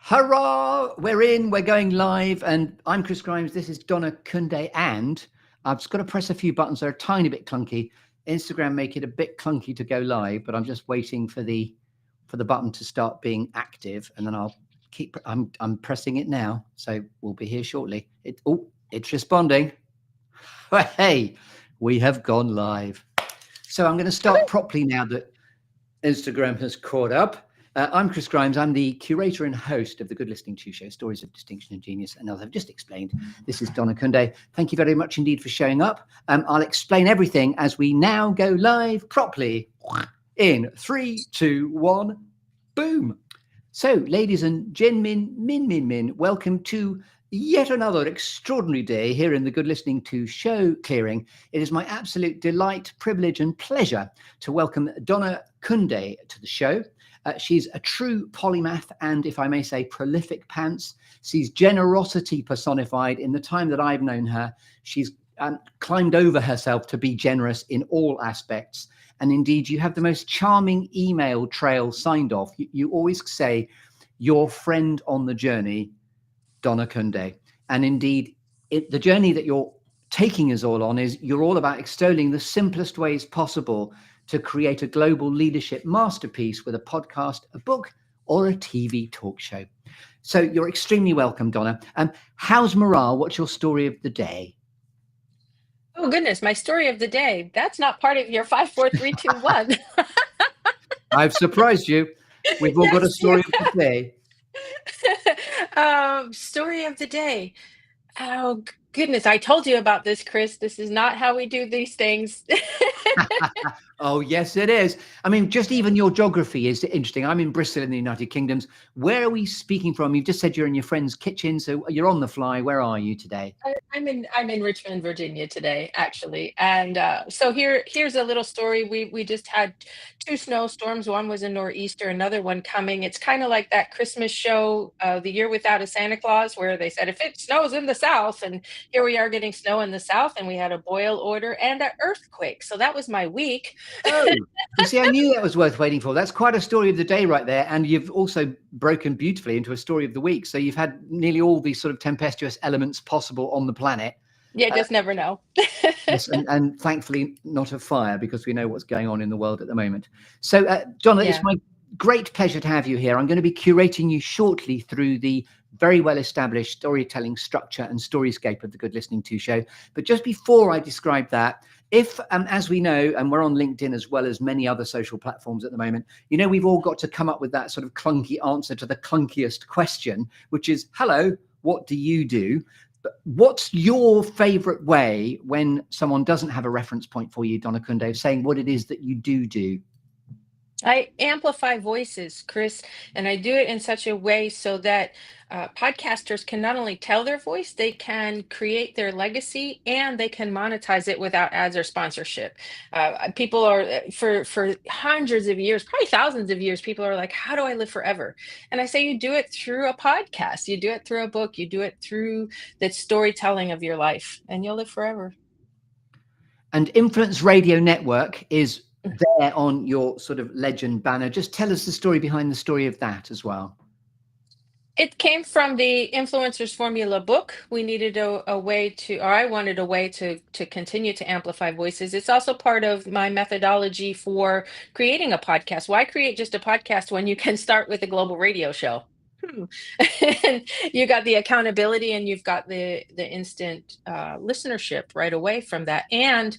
Hurrah! We're going live, and I'm Chris Grimes. This is Donna Kunde, and I've just got to press a few buttons. They're a tiny bit clunky. Instagram make it a bit clunky to go live, but I'm just waiting for the button to start being active, and then I'm pressing it now, so we'll be here shortly. It's responding. Hey, we have gone live. So I'm going to start properly now that Instagram has caught up. I'm Chris Grimes. I'm the curator and host of the Good Listening To Show, Stories of Distinction and Genius. And as I've just explained, this is Donna Kunde. Thank you very much indeed for showing up. I'll explain everything as we now go live properly in 3, 2, 1, boom. So, ladies and gentlemen, welcome to yet another extraordinary day here in the Good Listening To Show clearing. It is my absolute delight, privilege and pleasure to welcome Donna Kunde to the show. She's a true polymath and, if I may say, prolific pants. She's generosity personified. In the time that I've known her, she's climbed over herself to be generous in all aspects. And indeed, you have the most charming email trail signed off. You always say, your friend on the journey, Donna Kunde. And indeed, the journey that you're taking us all on is you're all about extolling the simplest ways possible to create a global leadership masterpiece with a podcast, a book, or a TV talk show. So you're extremely welcome, Donna. How's morale? What's your story of the day? Oh, goodness. My story of the day. That's not part of your 5, 4, 3, 2, 1. I've surprised you. We've all got a story of the day. Story of the day. Oh, goodness. I told you about this, Chris. This is not how we do these things. Oh, yes, it is. I mean, just even your geography is interesting. I'm in Bristol in the United Kingdom. Where are we speaking from? You've just said you're in your friend's kitchen, so you're on the fly. Where are you today? I'm in Richmond, Virginia today, actually. And so here's a little story. We just had 2 snowstorms. One was a nor'easter, another one coming. It's kind of like that Christmas show, The Year Without a Santa Claus, where they said if it snows in the South, and here we are getting snow in the South, and we had a boil order and an earthquake. So that was my week. Oh, you see, I knew that was worth waiting for. That's quite a story of the day right there. And you've also broken beautifully into a story of the week. So you've had nearly all these sort of tempestuous elements possible on the planet. Yeah, just never know. Yes, and thankfully not a fire, because we know what's going on in the world at the moment. So, Donna, it's my great pleasure to have you here. I'm going to be curating you shortly through the very well-established storytelling structure and storyscape of the Good Listening To Show. But just before I describe that, if, as we know, and we're on LinkedIn as well as many other social platforms at the moment, we've all got to come up with that sort of clunky answer to the clunkiest question, which is, hello, what do you do? But what's your favorite way when someone doesn't have a reference point for you, Donna Kunde, of saying what it is that you do? I amplify voices, Chris, and I do it in such a way so that podcasters can not only tell their voice, they can create their legacy and they can monetize it without ads or sponsorship. People are, for hundreds of years, probably thousands of years, people are like, how do I live forever? And I say, you do it through a podcast, you do it through a book, you do it through the storytelling of your life, and you'll live forever. And Influence Radio Network is there on your sort of legend banner. Just tell us the story behind the story of that as well. It came from the Influencers Formula book. We needed a way to, or I wanted a way to continue to amplify voices. It's also part of my methodology for creating a podcast. Why create just a podcast when you can start with a global radio show? And you got the accountability and you've got the instant listenership right away from that. And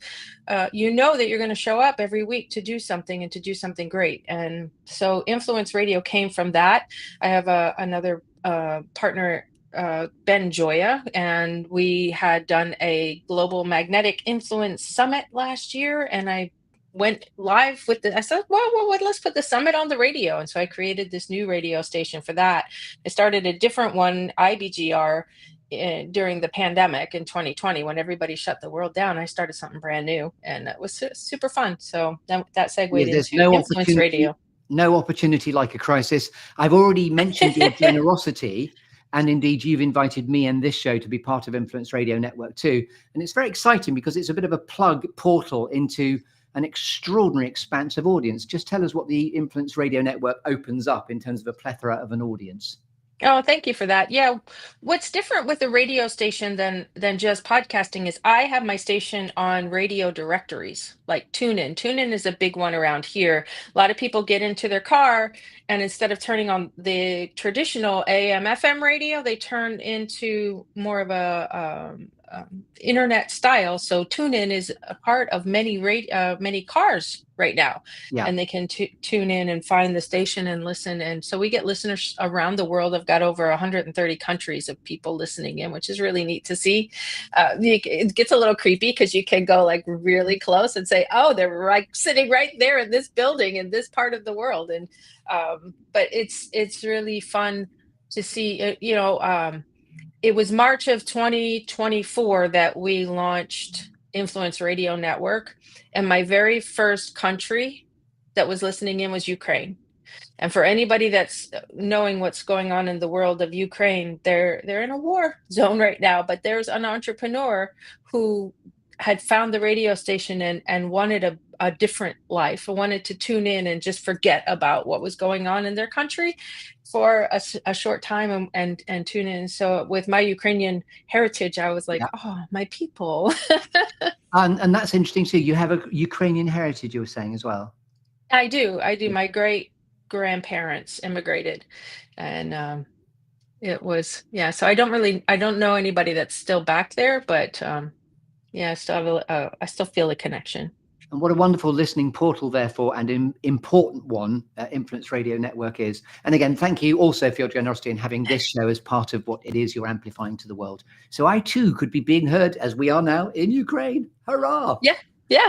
you know that you're going to show up every week to do something and to do something great. And so Influence Radio came from that. I have another partner, Ben Joya, and we had done a global magnetic influence summit last year. And I went live with I said, well, let's put the summit on the radio. And so I created this new radio station for that. I started a different one, IBGR, during the pandemic in 2020, when everybody shut the world down. I started something brand new, and it was super fun. So that segued into Influence Radio. No opportunity like a crisis. I've already mentioned your generosity. And indeed, you've invited me and this show to be part of Influence Radio Network too. And it's very exciting because it's a bit of a plug portal into an extraordinary expansive audience. Just tell us what the Influence Radio Network opens up in terms of a plethora of an audience. Oh, thank you for that. Yeah, what's different with the radio station than just podcasting is I have my station on radio directories, like TuneIn. TuneIn is a big one around here. A lot of people get into their car and instead of turning on the traditional AM FM radio, they turn into more of a internet style. So TuneIn is a part of many cars right now, Yeah. and they can tune in and find the station and listen. And so we get listeners around the world. I've got over 130 countries of people listening in, which is really neat to see. It gets a little creepy because you can go like really close and say, "Oh, they're like sitting right there in this building in this part of the world." And but it's really fun to see. It was March of 2024 that we launched Influence Radio Network, and my very first country that was listening in was Ukraine. And for anybody that's knowing what's going on in the world of Ukraine, they're in a war zone right now. But there's an entrepreneur who had found the radio station and wanted a different life, wanted to tune in and just forget about what was going on in their country for a short time and tune in. So with my Ukrainian heritage, I was like, Yeah. oh, my people. And that's interesting too. You have a Ukrainian heritage, you were saying as well. I do. My great grandparents immigrated, and it was, yeah. So I don't know anybody that's still back there, but yeah, I still have I still feel a connection. And what a wonderful listening portal, therefore, and important one Influence Radio Network is. And again, thank you also for your generosity in having this show as part of what it is you're amplifying to the world. So I too could be being heard as we are now in Ukraine. Hurrah! Yeah.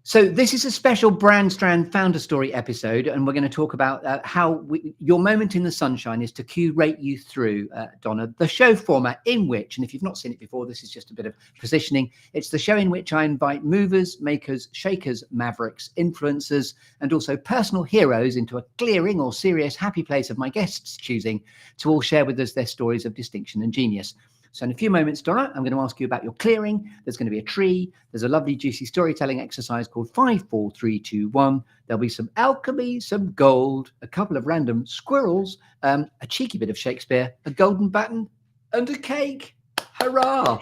So this is a special Brand Strand Founder Story episode, and we're going to talk about how your moment in the sunshine is to curate you through, Donna, the show format in which, and if you've not seen it before, this is just a bit of positioning. It's the show in which I invite movers, makers, shakers, mavericks, influencers, and also personal heroes into a clearing or serious happy place of my guests' choosing to all share with us their stories of distinction and genius. So in a few moments, Donna, I'm going to ask you about your clearing. There's going to be a tree. There's a lovely, juicy storytelling exercise called 5, 4, 3, 2, 1. There'll be some alchemy, some gold, a couple of random squirrels, a cheeky bit of Shakespeare, a golden button, and a cake. Hurrah!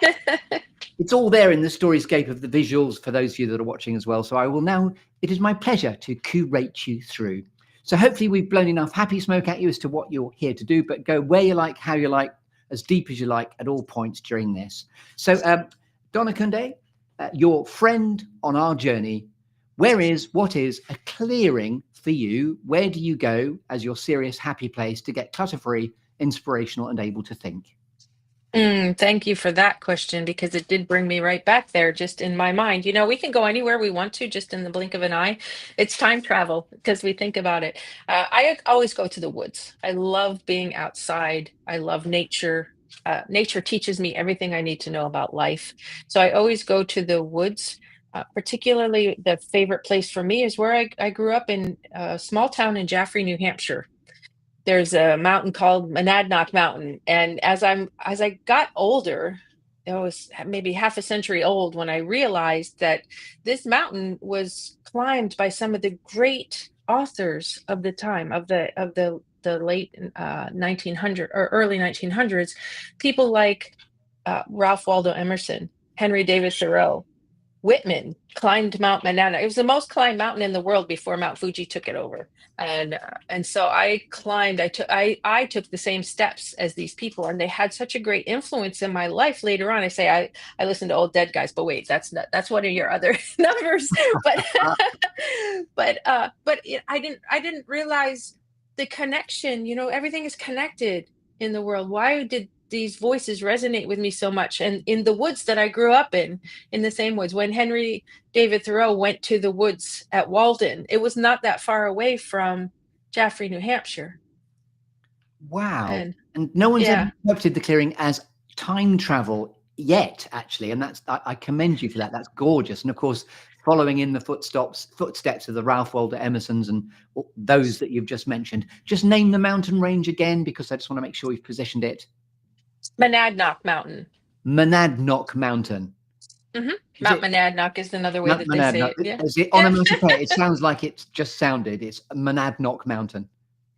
It's all there in the storyscape of the visuals for those of you that are watching as well. So it is my pleasure to curate you through. So hopefully we've blown enough happy smoke at you as to what you're here to do, but go where you like, how you like, as deep as you like at all points during this. So Donna Kunde, your friend on our journey, what is a clearing for you? Where do you go as your serious happy place to get clutter-free, inspirational and able to think? Thank you for that question, because it did bring me right back there just in my mind. We can go anywhere we want to just in the blink of an eye. It's time travel because we think about it. I always go to the woods. I love being outside. I love nature. Nature teaches me everything I need to know about life. So I always go to the woods. Particularly, the favorite place for me is where I grew up in a small town in Jaffrey, New Hampshire. There's a mountain called Monadnock Mountain, and as I got older, I was maybe half a century old when I realized that this mountain was climbed by some of the great authors of the time, of the late 1900 or early 1900s, people like Ralph Waldo Emerson, Henry David Thoreau, Whitman climbed Mount Monadnock. It was the most climbed mountain in the world before Mount Fuji took it over. And so I climbed. I took the same steps as these people, and they had such a great influence in my life later on. I listened to old dead guys, but wait, that's one of your other numbers. But I didn't realize the connection. Everything is connected in the world. Why did these voices resonate with me so much? And in the woods that I grew up in the same woods, when Henry David Thoreau went to the woods at Walden, it was not that far away from Jaffrey, New Hampshire. Wow. And no one's yeah. ever interpreted the clearing as time travel yet, actually. And I commend you for that. That's gorgeous. And of course, following in the footsteps of the Ralph Waldo Emersons and those that you've just mentioned. Just name the mountain range again, because I just want to make sure we've positioned it. Monadnock Mountain. Monadnock Mountain. Mount Monadnock is another way that they say it. Yeah. Is it onomatopoeia? It sounds like it's just sounded. It's Monadnock Mountain.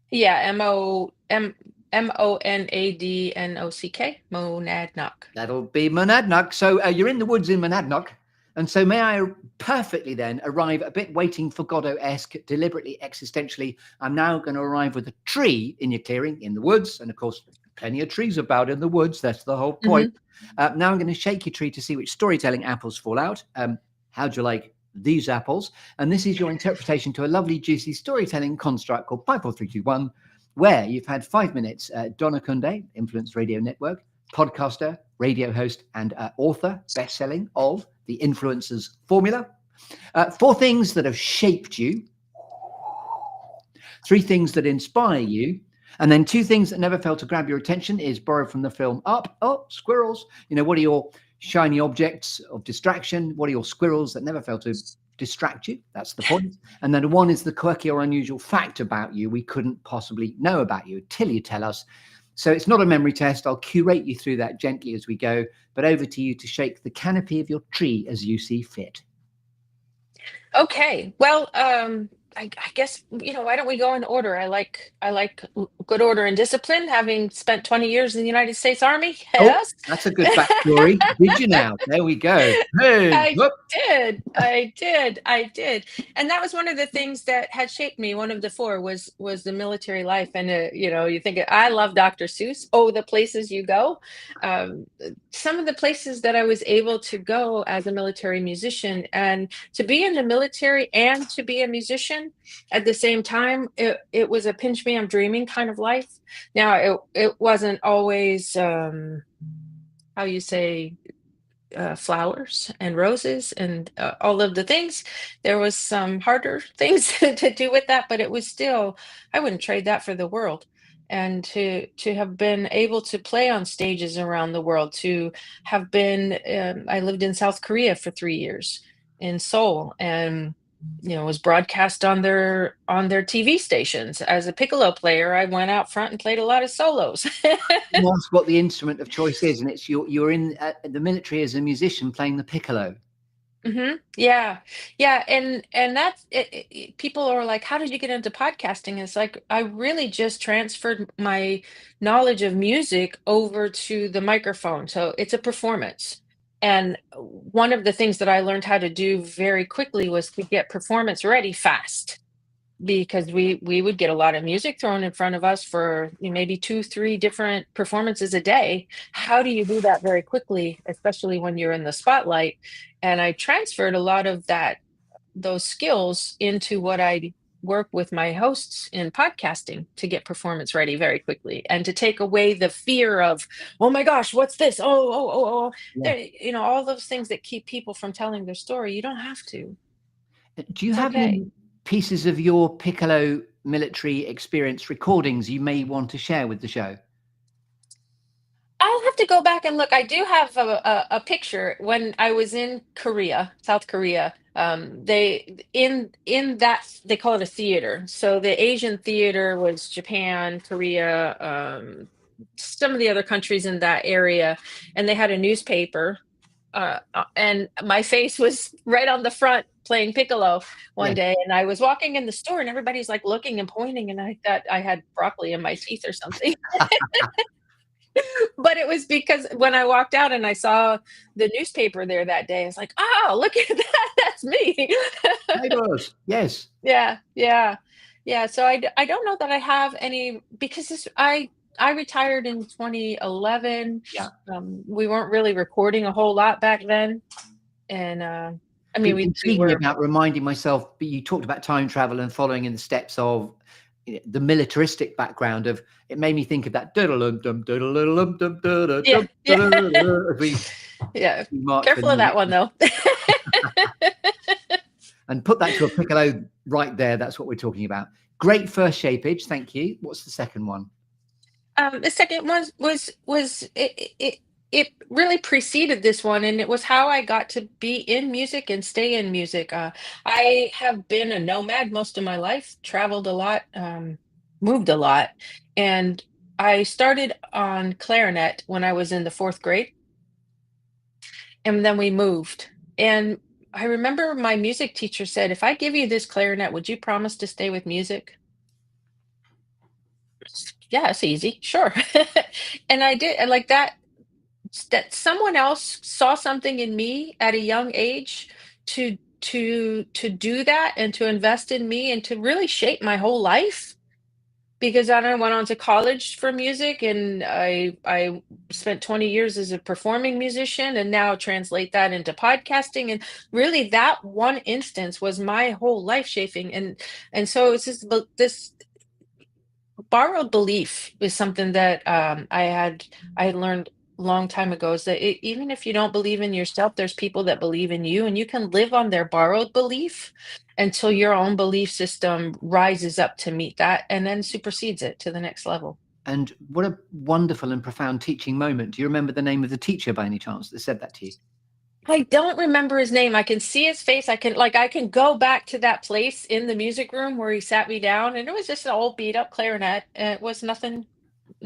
Yeah, M-O-M. Monadnock. Monadnock. That'll be Monadnock. So you're in the woods in Monadnock. And so may I perfectly then arrive a bit waiting for Godot-esque, deliberately, existentially. I'm now going to arrive with a tree in your clearing in the woods. And of course, plenty of trees about in the woods. That's the whole point. Now I'm going to shake your tree to see which storytelling apples fall out. How'd you like these apples? And this is your interpretation to a lovely, juicy storytelling construct called 54321, where you've had 5 minutes. Donna Kunde, Influence Radio Network, podcaster, radio host, and author, best-selling of The Influencers Formula. 4 things that have shaped you, 3 things that inspire you, and then 2 things that never fail to grab your attention is borrowed from the film Up. Oh, squirrels. You know, what are your shiny objects of distraction? What are your squirrels that never fail to distract you? That's the point. And then 1 is the quirky or unusual fact about you we couldn't possibly know about you till you tell us. So it's not a memory test. I'll curate you through that gently as we go, but over to you to shake the canopy of your tree as you see fit. Okay. Well, I guess, why don't we go in order? I like good order and discipline, having spent 20 years in the United States Army. Oh, Yes. that's a good backstory. Did you now? There we go. Hey, I whoop. I did. And that was one of the things that had shaped me. One of the 4 was the military life. And, you think, I love Dr. Seuss. Oh, the places you go. Some of the places that I was able to go as a military musician, and to be in the military and to be a musician at the same time, it was a pinch me, I'm dreaming kind of life. Now, it wasn't always, how you say, flowers and roses and all of the things. There was some harder things to do with that, but it was still, I wouldn't trade that for the world. And to have been able to play on stages around the world, to have been, I lived in South Korea for 3 years in Seoul, and was broadcast on their TV stations. As a piccolo player, I went out front and played a lot of solos. That's what the instrument of choice is, and it's you're in the military as a musician playing the piccolo. Yeah. And that's it. People are like, how did you get into podcasting? It's like, I really just transferred my knowledge of music over to the microphone. So it's a performance. And one of the things that I learned how to do very quickly was to get performance ready fast, because we would get a lot of music thrown in front of us for maybe 2, 3 different performances a day. How do you do that very quickly, especially when you're in the spotlight? And I transferred a lot of those skills into what I work with my hosts in podcasting, to get performance ready very quickly, and to take away the fear of, oh my gosh, what's this? Oh. Yeah. All those things that keep people from telling their story. You don't have to. Do you It's have okay. any pieces of your piccolo military experience recordings you may want to share with the show? I'll have to go back and look. I do have a picture when I was in Korea, South Korea. They in that, they call it a theater. So the Asian theater was Japan, Korea, some of the other countries in that area, and they had a newspaper. And my face was right on the front playing piccolo one Yeah. day, and I was walking in the store, and everybody's like looking and pointing, and I thought I had broccoli in my teeth or something. But it was because when I walked out and I saw the newspaper there that day, I was like, "Oh, look at that. That's me." Neighbors. Yes. Yeah. So I don't know that I have any, because I retired in 2011. Yeah. We weren't really recording a whole lot back then, and I mean, It's we intriguing were. about reminding myself, but you talked about time travel and following in the steps of the militaristic background of it. Made me think of that Yeah, yeah, as we yeah. march for Careful of that one though. and put that to a piccolo right there. That's what we're talking about. Great first shapeage. Thank you. What's the second one? The second one was it really preceded this one, and it was how I got to be in music and stay in music. I have been a nomad most of my life, traveled a lot, moved a lot, and I started on clarinet when I was in the 4th grade, and then we moved. And I remember my music teacher said, "If I give you this clarinet, would you promise to stay with music?" Yeah, it's easy. Sure. And I did, and like that someone else saw something in me at a young age to do that and to invest in me and to really shape my whole life. Because then I went on to college for music, and I spent 20 years as a performing musician, and now translate that into podcasting. And really, that one instance was my whole life shaping. And so it's just this borrowed belief is something that I had learned a long time ago, is that even if you don't believe in yourself, there's people that believe in you, and you can live on their borrowed belief until your own belief system rises up to meet that and then supersedes it to the next level. And what a wonderful and profound teaching moment. Do you remember the name of the teacher by any chance that said that to you? I don't remember his name. I can see his face. I can go back to that place in the music room where he sat me down, and it was just an old beat up clarinet, and it was nothing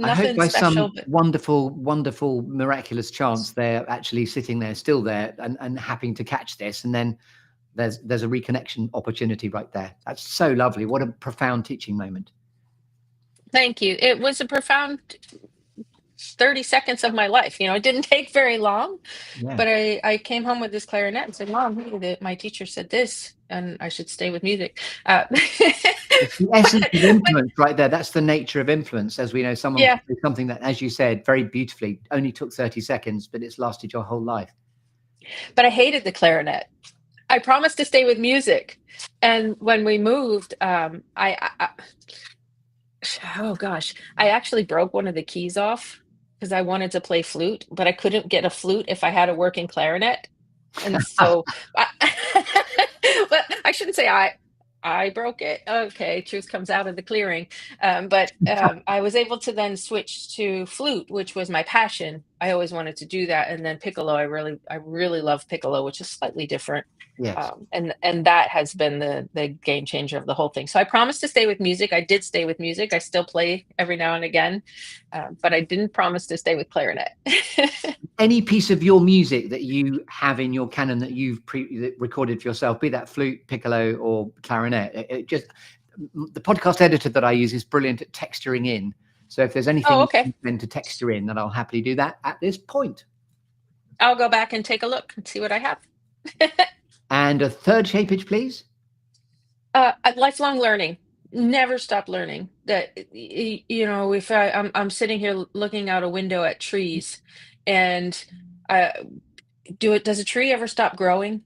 I hope nothing by special, some but wonderful, wonderful, miraculous chance they're actually sitting there, still there, and happy to catch this. And then there's a reconnection opportunity right there. That's so lovely. What a profound teaching moment. thank you. It was a profound 30 seconds of my life. It didn't take very long, Yeah. but I came home with this clarinet and said, Mom, hey, my teacher said this, and I should stay with music. It's the essence of influence right there. That's the nature of influence. As we know, someone Yeah, can do something that, as you said, very beautifully, only took 30 seconds, but it's lasted your whole life. but I hated the clarinet. I promised to stay with music. And when we moved, oh gosh, I actually broke one of the keys off because I wanted to play flute, but I couldn't get a flute if I had a working clarinet. And so, I, but I shouldn't say I broke it. Okay, truth comes out of the clearing. But I was able to then switch to flute, which was my passion. I always wanted to do that, and then piccolo. I really love piccolo, which is slightly different. Yes. And that has been the game changer of the whole thing. So I promised to stay with music. I did stay with music. I still play every now and again, but I didn't promise to stay with clarinet. Any piece of your music that you have in your canon that you've recorded for yourself, be that flute, piccolo, or clarinet, the podcast editor that I use is brilliant at texturing in. So if there's anything Oh, okay. then to texture in, then I'll happily do that at this point. I'll go back and take a look and see what I have. And a third shapeage, please. Lifelong learning. Never stop learning. That if I'm sitting here looking out a window at trees, and uh, does a tree ever stop growing?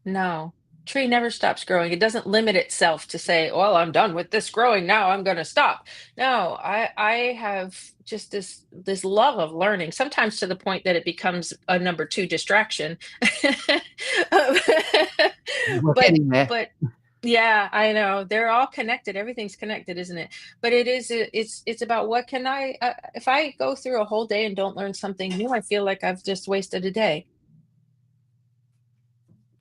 No. Tree never stops growing. It doesn't limit itself to say, well, I'm done with this growing. Now I'm going to stop. No, I have just this love of learning, sometimes to the point that it becomes a number two distraction. We're but getting there. but yeah, I know they're all connected. Everything's connected, isn't it? But it's about what can if I go through a whole day and don't learn something new, I feel like I've just wasted a day.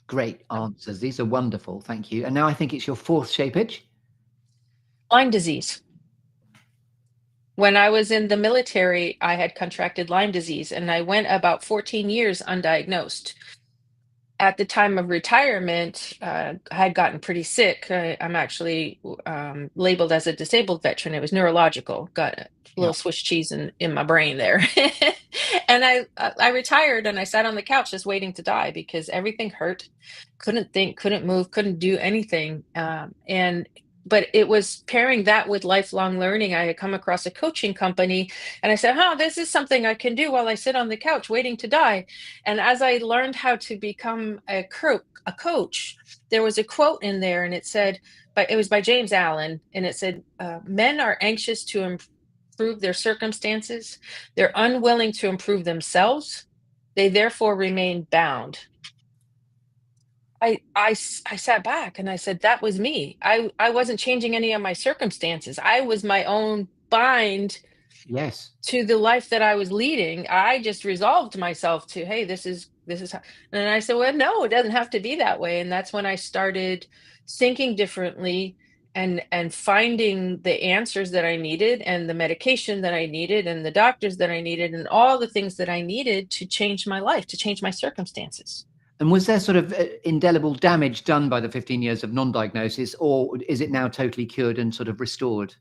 Great answers. These are wonderful. Thank you. And now I think it's your fourth shapeage. Lyme disease. When I was in the military, I had contracted Lyme disease, and I went about 14 years undiagnosed. At the time of retirement, I had gotten pretty sick. I'm actually labeled as a disabled veteran. It was neurological. Got a Yeah. little Swiss cheese in my brain there. And I retired, and I sat on the couch just waiting to die because everything hurt. Couldn't think, couldn't move, couldn't do anything. But it was pairing that with lifelong learning. I had come across a coaching company, and I said, this is something I can do while I sit on the couch waiting to die. And as I learned how to become a coach, there was a quote in there, and it said, but it was by James Allen, and it said, men are anxious to improve their circumstances. They're unwilling to improve themselves. They therefore remain bound. I sat back and I said, that was me. I wasn't changing any of my circumstances. I was my own bind Yes. to the life that I was leading. I just resolved myself to, hey, this is how. And I said, well, no, it doesn't have to be that way. And that's when I started thinking differently and finding the answers that I needed, and the medication that I needed, and the doctors that I needed, and all the things that I needed to change my life, to change my circumstances. And was there sort of indelible damage done by the 15 years of non-diagnosis, or is it now totally cured and sort of restored?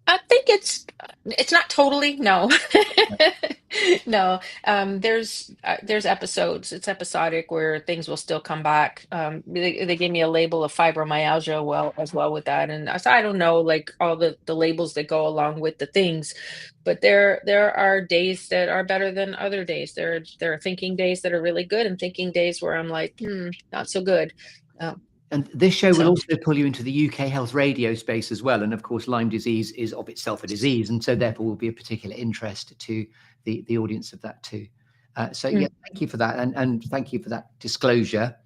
I think it's not totally, no. No. There's episodes. It's episodic where things will still come back. They gave me a label of fibromyalgia well as well with that, and I don't know like all the labels that go along with the things, but there are days that are better than other days. There are thinking days that are really good, and thinking days where I'm like, not so good. Um, And this show will so. also pull you into the UK health radio space as well. And of course, Lyme disease is of itself a disease, and so therefore will be a particular interest to the audience of that too. So yeah, thank you for that, and thank you for that disclosure.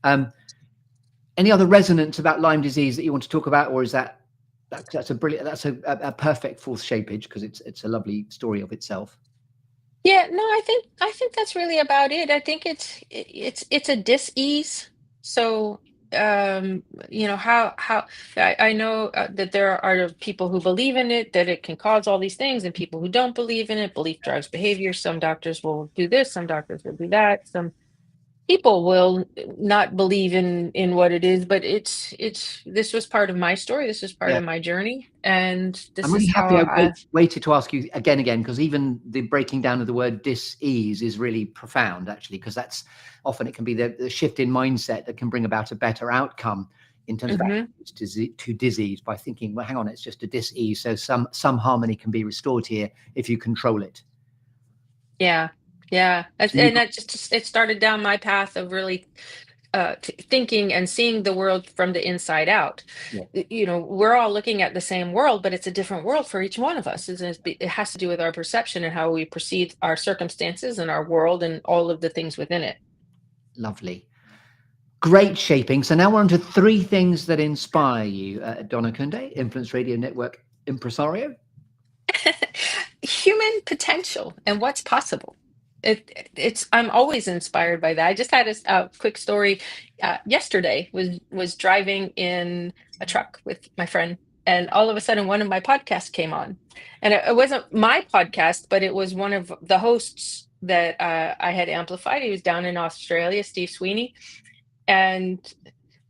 Any other resonance about Lyme disease that you want to talk about, or is that's a brilliant, that's a perfect fourth shapage, because it's a lovely story of itself. Yeah, no, I think that's really about it. I think it's a dis-ease. So, how I know that there are people who believe in it, that it can cause all these things, and people who don't believe in it. Belief drives behavior. Some doctors will do this, some doctors will do that. Some people will not believe in what it is, but it's this was part of my story. This was part Yeah. of my journey, and I'm this really is how happy I I. waited to ask you again, because even the breaking down of the word dis-ease is really profound, actually, because that's often it can be the shift in mindset that can bring about a better outcome in terms of Mhm. to disease by thinking, well, hang on, it's just a dis-ease. So some harmony can be restored here if you control it. Yeah, yeah, So you've and got, that just it started down my path of really thinking and seeing the world from the inside out. yeah, We're all looking at the same world, but it's a different world for each one of us. It has to do with our perception and how we perceive our circumstances and our world and all of the things within it. lovely. Great shaping. So now we're on to three things that inspire you, Donna Kunde, Influence Radio Network impresario. Human potential and what's possible. I'm always inspired by that. I just had a quick story. Yesterday was driving in a truck with my friend, and all of a sudden one of my podcasts came on, and it wasn't my podcast, but it was one of the hosts that I had amplified. He was down in Australia, Steve Sweeney, and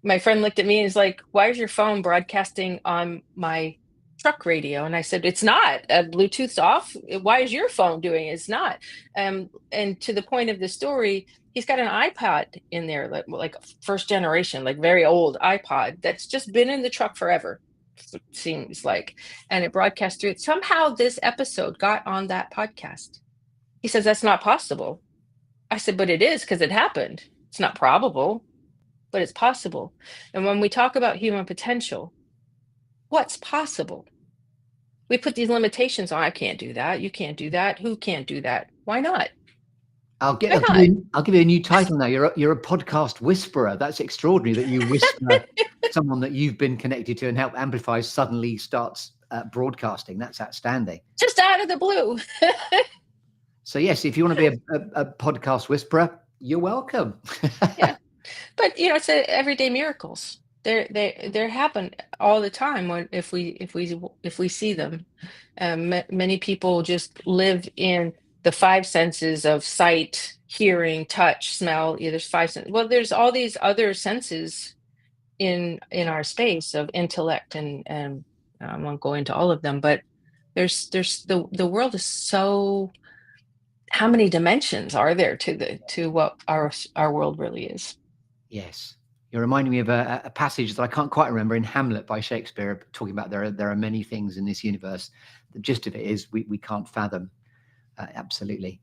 my friend looked at me and is like, "Why is your phone broadcasting on my truck radio?" And I said, "It's not. Bluetooth's off. Why is your phone doing it? It's not." And to the point of the story, he's got an iPod in there, like first generation, like very old iPod that's just been in the truck forever, it seems like, and it broadcast through it. Somehow this episode got on that podcast. He says, "That's not possible." I said, "But it is, because it happened. It's not probable, but it's possible." And when we talk about human potential, what's possible? We put these limitations on. I can't do that. You can't do that. Who can't do that? Why not? Why not? I'll give you a new title now. You're a podcast whisperer. That's extraordinary that you whisper someone that you've been connected to and help amplify suddenly starts broadcasting. That's outstanding. Just out of the blue. So yes, if you want to be a podcast whisperer, you're welcome. Yeah. But it's everyday miracles. They happen all the time when if we see them. Many people just live in the five senses of sight, hearing, touch, smell. Yeah, there's five senses. Well, there's all these other senses in our space of intellect, and I won't go into all of them, but there's the world is so. How many dimensions are there to what our world really is? Yes. You're reminding me of a passage that I can't quite remember in Hamlet by Shakespeare, talking about there are many things in this universe. The gist of it is we can't fathom. Absolutely.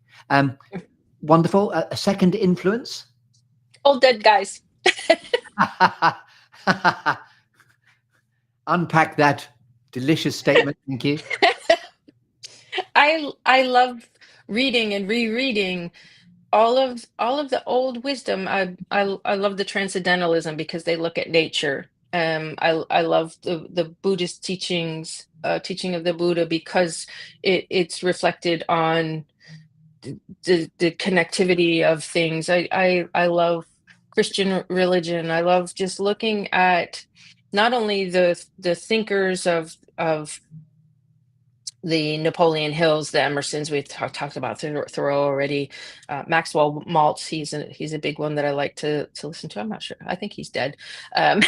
Wonderful. A second influence. Old dead guys. Unpack that delicious statement. Thank you. I love reading and rereading all of the old wisdom. I love the transcendentalism because they look at nature. I love the Buddhist teaching of the Buddha, because it's reflected on the connectivity of things. I love Christian religion. I love just looking at not only the thinkers of the Napoleon Hills, the Emersons we've talked about Thoreau already. Maxwell Maltz, he's a big one that I like to listen to. I'm not sure. I think he's dead. And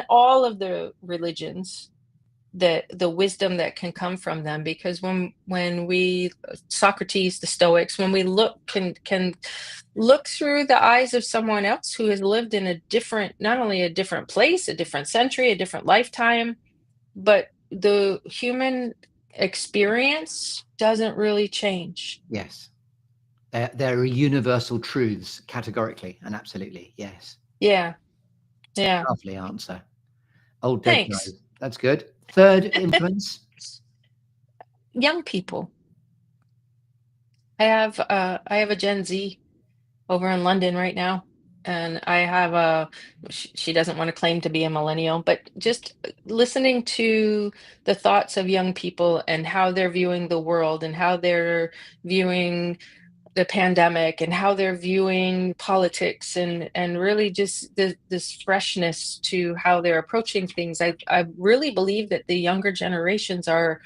all of the religions. the wisdom that can come from them, because when we Socrates, the Stoics, when we can look through the eyes of someone else who has lived in a different, not only a different place, a different century, a different lifetime, but the human experience doesn't really change. Yes. There are universal truths categorically and absolutely. Yes. Yeah, yeah. Lovely answer. Old dead Thanks. guys. That's good. Third influence. Young people. I have a Gen Z over in London right now, and I have she doesn't want to claim to be a millennial, but just listening to the thoughts of young people and how they're viewing the world and how they're viewing the pandemic and how they're viewing politics, and really just this freshness to how they're approaching things. I really believe that the younger generations are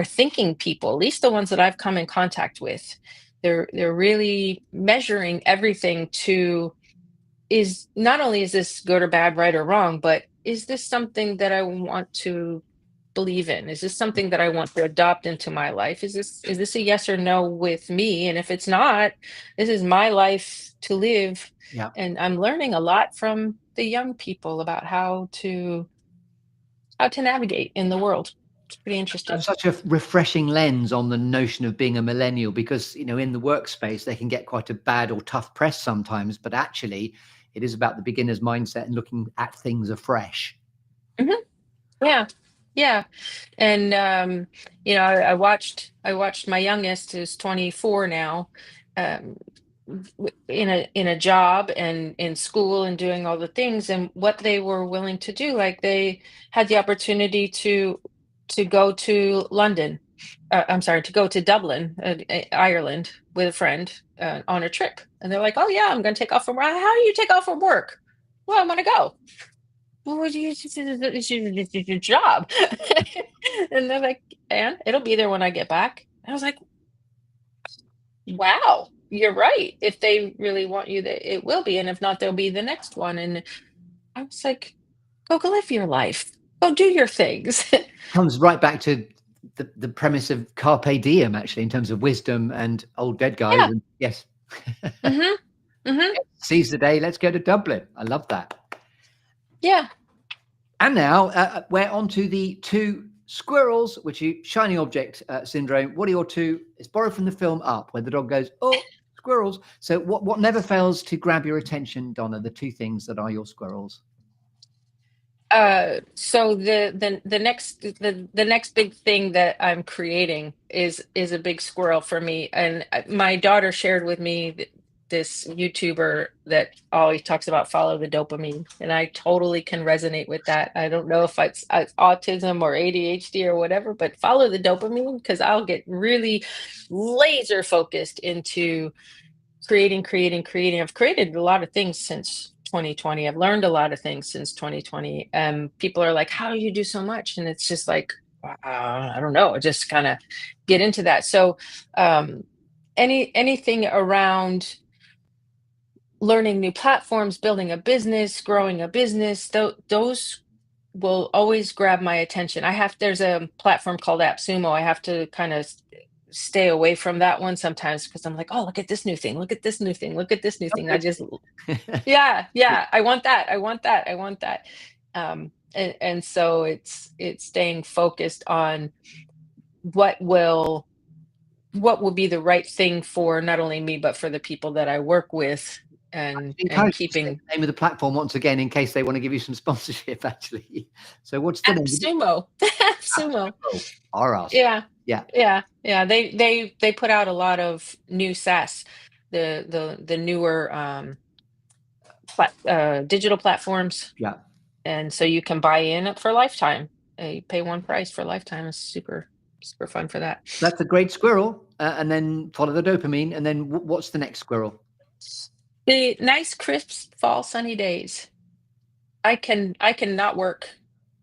thinking people, at least the ones that I've come in contact with. They're really measuring everything to, is not only is this good or bad, right or wrong, but is this something that I want to believe in? Is this something that I want to adopt into my life? Is this a yes or no with me? And if it's not, this is my life to live. Yeah. And I'm learning a lot from the young people about how to navigate in the world. It's pretty interesting. That's such a refreshing lens on the notion of being a millennial, because in the workspace they can get quite a bad or tough press sometimes, but actually it is about the beginner's mindset and looking at things afresh. Mhm. Yeah, yeah. And I watched my youngest, who's 24 now, um, in a job and in school and doing all the things, and what they were willing to do. Like, they had the opportunity to go to London. I'm sorry, to go to Dublin, Ireland, with a friend, on a trip, and they're like, "Oh yeah, I'm going to take off from work." How do you take off from work? Well, I'm going to go. Well, what do you, it's your job. And they're like, and it'll be there when I get back. I was like, wow, you're right. If they really want you, that it will be. And if not, there'll be the next one. And I was like, go live your life. Go do your things. Comes right back to the premise of carpe diem, actually, in terms of wisdom and old dead guys. Yeah. And yes, Hmm. Hmm. seize the day. Let's go to Dublin. I love that. Yeah. And now we're on to the two squirrels, which you shiny object syndrome. What are your two? It's borrowed from the film Up, where the dog goes, "Oh, squirrels." So what never fails to grab your attention, Donna? The two things that are your squirrels. So the next big thing that I'm creating is a big squirrel for me. And my daughter shared with me this YouTuber that always talks about follow the dopamine, and I totally can resonate with that. I don't know if it's autism or ADHD or whatever, but follow the dopamine, because I'll get really laser focused into creating, creating, creating. I've created a lot of things since 2020. I've learned a lot of things since 2020. People are like, "How do you do so much?" And it's just like, I don't know. I just kind of get into that. So, um, anything around learning new platforms, building a business, growing a business, those will always grab my attention. There's a platform called AppSumo. I have to kind of stay away from that one sometimes, because I'm like, "Oh, look at this new thing. Look at this new thing. Look at this new thing." I just, yeah, yeah, I want that. I want that. I want that. And so it's staying focused on what will be the right thing for not only me, but for the people that I work with, and Encourage you to say keeping the name of the platform once again, in case they want to give you some sponsorship, actually. So what's the name? AppSumo. AppSumo. Oh, RS. Yeah. Yeah, Yeah. Yeah. They put out a lot of new SaaS, the newer digital platforms, yeah. and so you can buy in for lifetime. You pay one price for lifetime. It's super super fun for that. That's a great squirrel. And then follow the dopamine. And then what's the next squirrel? The nice crisp fall sunny days. I can not work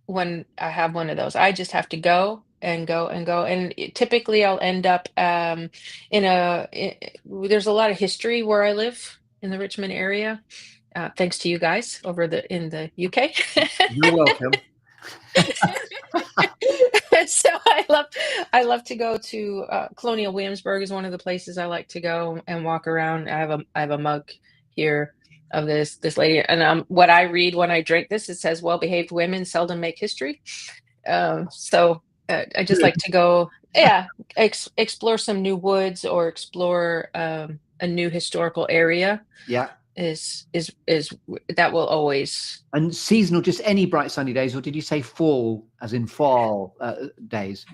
when I have one of those. I just have to go and go and go. And typically I'll end up there's a lot of history where I live in the Richmond area. Thanks to you guys over in the UK. You're welcome. So I love to go to Colonial Williamsburg is one of the places I like to go and walk around. I have a mug here of this lady, and what I read when I drink this, it says well-behaved women seldom make history. So I just like to go, yeah, explore some new woods or explore a new historical area Yeah. is that will always. And seasonal, just any bright sunny days, or did you say fall, as in fall days?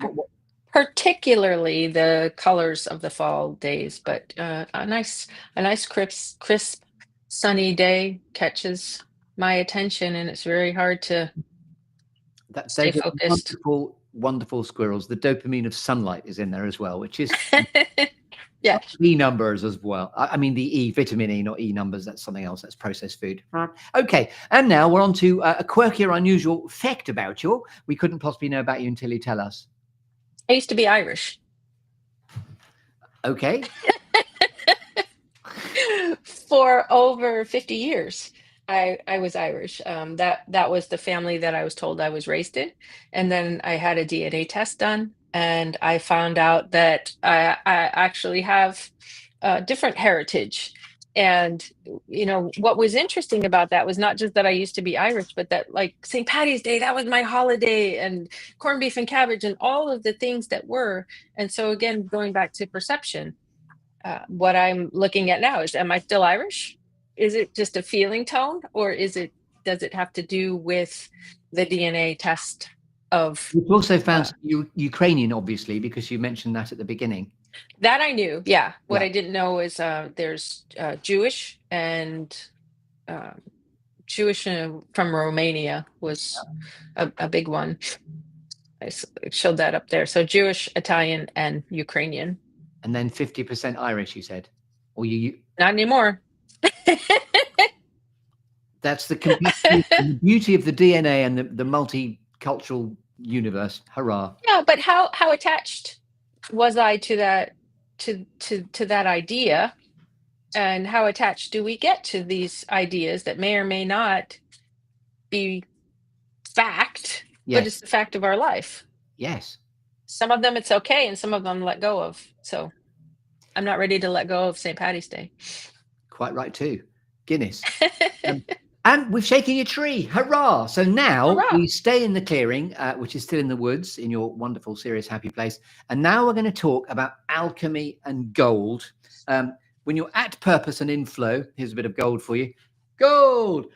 Particularly the colors of the fall days, but a nice crisp sunny day catches my attention, and it's very hard to stay Those are focused. wonderful, wonderful squirrels. The dopamine of sunlight is in there as well, which is Yeah. E numbers as well. I mean, the E, vitamin E, not E numbers. That's something else. That's processed food. Okay. And now we're on to a quirky or unusual fact about you. We couldn't possibly know about you until you tell us. I used to be Irish. Okay. For over 50 years. I was Irish. That was the family that I was told I was raised in. And then I had a DNA test done, and I found out that I actually have different heritage. And what was interesting about that was not just that I used to be Irish, but that like St. Patty's Day, that was my holiday, and corned beef and cabbage, and all of the things that were. And so again, going back to perception, what I'm looking at now is, am I still Irish? Is it just a feeling tone, or does it have to do with the DNA test of You've also found Ukrainian, obviously, because you mentioned that at the beginning. that I knew. Yeah. What Yeah. I didn't know is there's Jewish, and Jewish from Romania was a big one. I showed that up there. So Jewish, Italian, and Ukrainian. And then 50% Irish, you said, or you? Not anymore. That's the beauty of the DNA and the multicultural universe. Hurrah! Yeah, but how attached was I to that idea, and how attached do we get to these ideas that may or may not be fact, but it's the fact of our life? Yes. Some of them it's okay, and some of them let go of. So I'm not ready to let go of St. Patty's Day. Quite right too. Guinness. And we've shaken your tree. Hurrah! So now we stay in the clearing, which is still in the woods, in your wonderful, serious, happy place. And now we're going to talk about alchemy and gold. When you're at purpose and in flow, here's a bit of gold for you. Gold!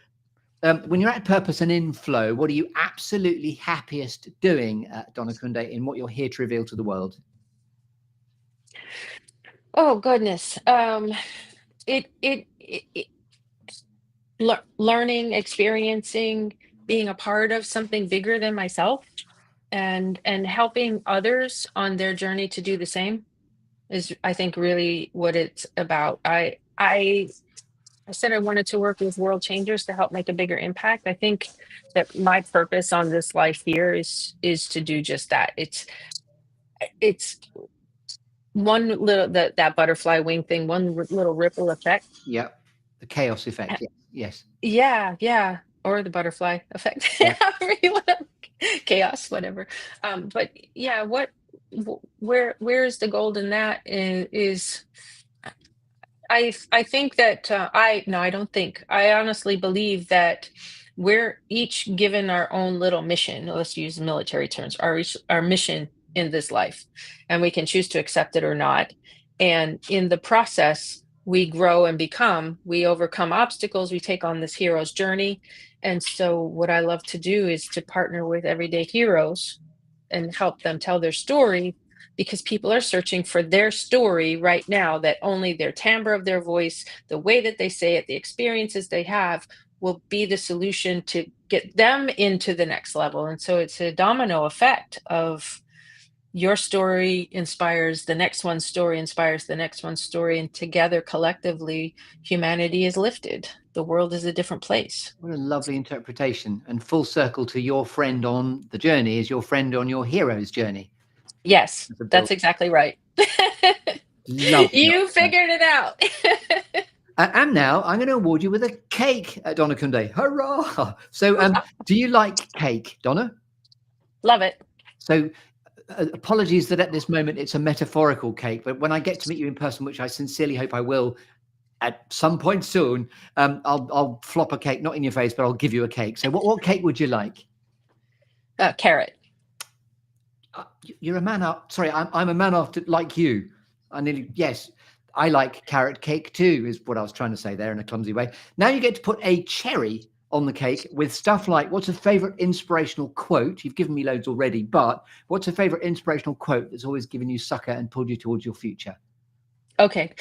When you're at purpose and in flow, what are you absolutely happiest doing, Donna Kunde, in what you're here to reveal to the world? Oh goodness. Learning, experiencing, being a part of something bigger than myself, and helping others on their journey to do the same is, I think, really what it's about. I said I wanted to work with world changers to help make a bigger impact. I think that my purpose on this life here is to do just that. It's one little, that butterfly wing thing, one little ripple effect. Yeah, the chaos effect. Yes. Yeah, or the butterfly effect. Yeah. Chaos, whatever. But yeah, where is the gold in that? Is I think that I don't think, I honestly believe that we're each given our own little mission. Let's use military terms. Our mission in this life, and we can choose to accept it or not. And in the process, we grow and become. We overcome obstacles. We take on this hero's journey. And so, what I love to do is to partner with everyday heroes and help them tell their story, because people are searching for their story right now, that only their timbre of their voice, the way that they say it, the experiences they have will be the solution to get them into the next level. And so it's a domino effect of your story inspires the next one's story, inspires the next one's story, and together, collectively, humanity is lifted. The world is a different place. What a lovely interpretation, and full circle to your friend on the journey is your friend on your hero's journey. Yes, that's exactly right. You figured it out. And now I'm going to award you with a cake, Donna Kunde. Hurrah! So, do you like cake, Donna? Love it. So apologies that at this moment it's a metaphorical cake, but when I get to meet you in person, which I sincerely hope I will at some point soon, I'll flop a cake, not in your face, but I'll give you a cake. So what cake would you like? Carrot. You're a man up. Sorry, I'm a man after like you. Yes, I like carrot cake too, is what I was trying to say there in a clumsy way. Now you get to put a cherry on the cake with stuff like, what's a favorite inspirational quote? You've given me loads already, but what's a favorite inspirational quote that's always given you succor and pulled you towards your future? Okay.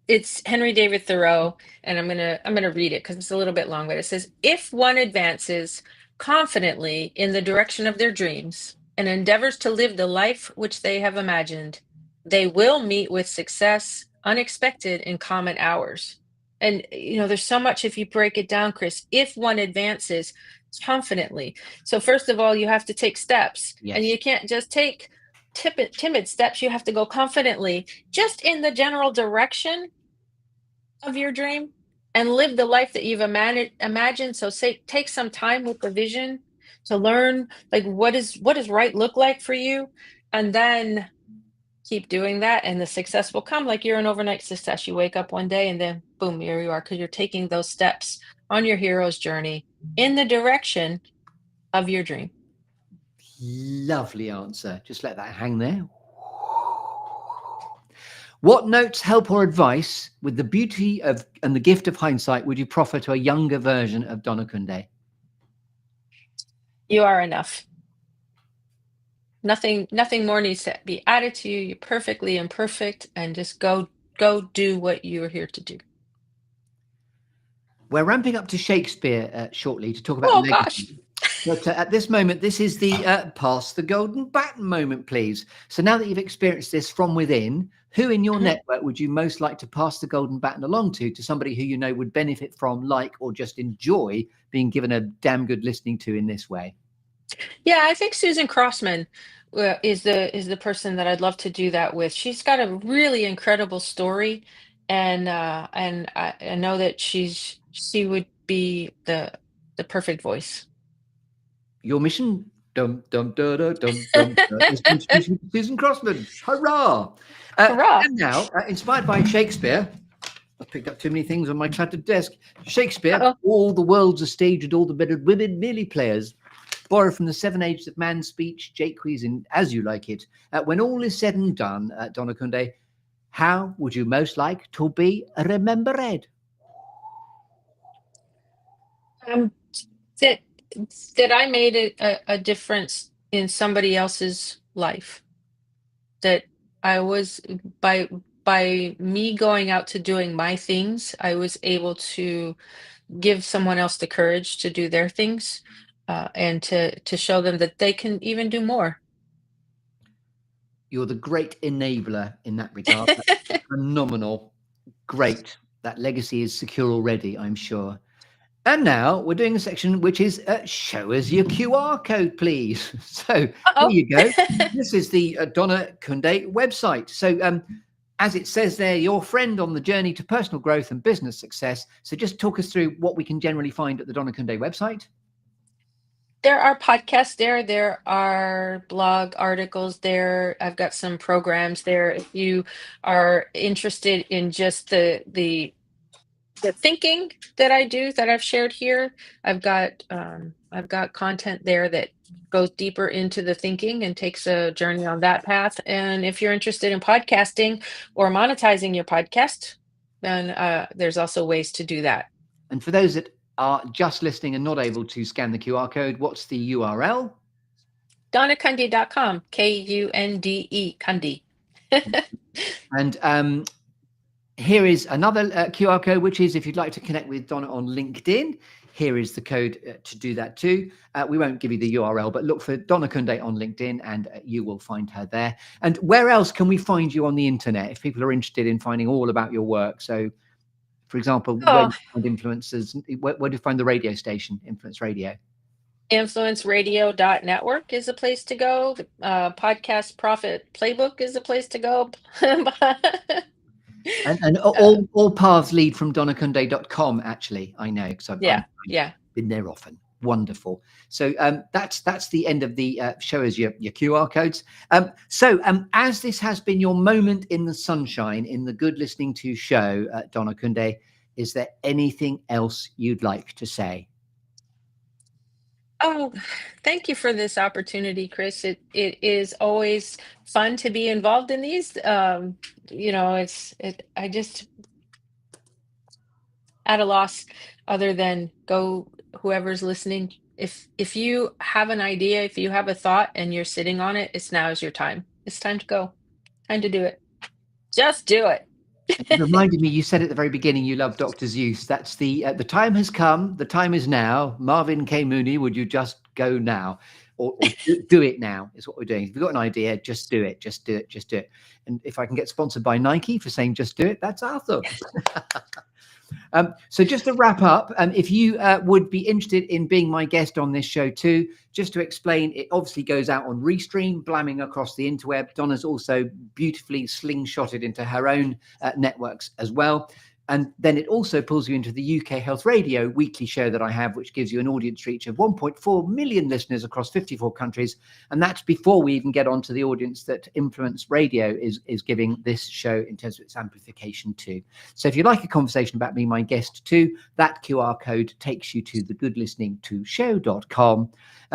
It's Henry David Thoreau, and I'm gonna read it because it's a little bit long, but it says, "If one advances confidently in the direction of their dreams and endeavors to live the life which they have imagined, they will meet with success unexpected in common hours." And there's so much if you break it down, Chris. If one advances confidently, so first of all, you have to take steps, and Yes. you can't just take timid steps. You have to go confidently, just in the general direction of your dream, and live the life that you've imagined. So take some time with the vision to learn, like, what does right look like for you, and then keep doing that, and the success will come. Like, you're an overnight success. You wake up one day and then boom, here you are, because you're taking those steps on your hero's journey in the direction of your dream. Lovely answer. Just let that hang there. What notes, help, or advice, with the beauty of and the gift of hindsight, would you proffer to a younger version of Donna Kunde? You are enough. Nothing more needs to be added to you. You're perfectly imperfect, and just go do what you're here to do. We're ramping up to Shakespeare shortly to talk about Oh gosh. legacy. But at this moment, this is the pass the golden baton moment, please. So now that you've experienced this from within, who in your Mhm. network would you most like to pass the golden baton along to somebody who you know would benefit from, like, or just enjoy being given a damn good listening to in this way? Yeah, I think Susan Crossman is the person that I'd love to do that with. She's got a really incredible story, and I know that she would be the perfect voice. Your mission, dum dum da da dum dum, is to introduce you to Susan Crossman. Hurrah! Hurrah! And now, inspired by Shakespeare, I picked up too many things on my cluttered desk. Shakespeare, Uh-oh. all the world's a stage and all the better women merely players. Borrow from the 7 Ages of Man speech, Jake in As You Like It. When all is said and done, Donna Kunde, how would you most like to be remembered? Um, that that I made a difference in somebody else's life. That I was by me going out to doing my things, I was able to give someone else the courage to do their things, and to show them that they can even do more. You're the great enabler in that regard. That's phenomenal. Great. That legacy is secure already, I'm sure. And now we're doing a section which is show us your QR code, please. So here Uh-oh. you go. This is the Donna Kunde website. So as it says there, your friend on the journey to personal growth and business success. So just talk us through what we can generally find at the Donna Kunde website. There are podcasts there. There are blog articles there. I've got some programs there. If you are interested in just the thinking that I do, that I've shared here, I've got content there that goes deeper into the thinking and takes a journey on that path. And if you're interested in podcasting or monetizing your podcast, then there's also ways to do that. And for those that are just listening and not able to scan the QR code, what's the URL? DonnaKunde.com, Kunde, Kunde. And here is another QR code, which is if you'd like to connect with Donna on LinkedIn, here is the code to do that too. We won't give you the URL, but look for Donna Kunde on LinkedIn and you will find her there. And where else can we find you on the internet if people are interested in finding all about your work? So, for example, where do Oh, you find influencers? Where do you find the radio station, Influence Radio? influenceradio.network is a place to go. The Podcast Profit Playbook is a place to go. And all paths lead from donnakunde.com, actually. I know, because I've Yeah, yeah. been there often. wonderful. So that's the end of the show as your QR codes. As this has been your moment in the sunshine in the Good Listening To show, Donna Kunde, is there anything else you'd like to say? Oh, thank you for this opportunity, Chris. It is always fun to be involved in these. I just at a loss other than go whoever's listening. If you have an idea, if you have a thought and you're sitting on it, it's now is your time. It's time to go. Time to do it. Just do it. It reminded me, you said at the very beginning you love Dr. Seuss. That's the time has come, the time is now. Marvin K. Mooney, would you just go now? Or do it now is what we're doing. If you've got an idea, just do it, just do it, just do it. And if I can get sponsored by Nike for saying just do it, that's awesome. So just to wrap up, if you would be interested in being my guest on this show too, just to explain, it obviously goes out on Restream, blamming across the interweb. Donna's also beautifully slingshotted into her own networks as well. And then it also pulls you into the UK Health Radio weekly show that I have, which gives you an audience reach of 1.4 million listeners across 54 countries. And that's before we even get onto the audience that Influence Radio is giving this show in terms of its amplification too. So if you'd like a conversation about being my guest too, that QR code takes you to thegoodlisteningtoshow.com.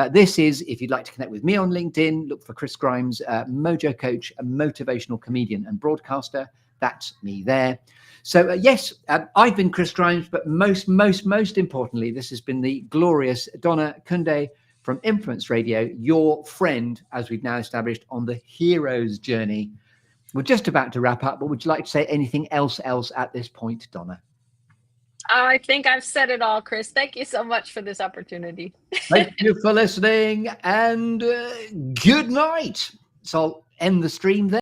This is, if you'd like to connect with me on LinkedIn, look for Chris Grimes, Mojo Coach, a motivational comedian and broadcaster. That's me there. So yes, I've been Chris Grimes, but most importantly, this has been the glorious Donna Kunde from Influence Radio, your friend, as we've now established, on the hero's journey. We're just about to wrap up, but would you like to say anything else at this point, Donna? I think I've said it all, Chris. Thank you so much for this opportunity. Thank you for listening, and good night. So I'll end the stream there.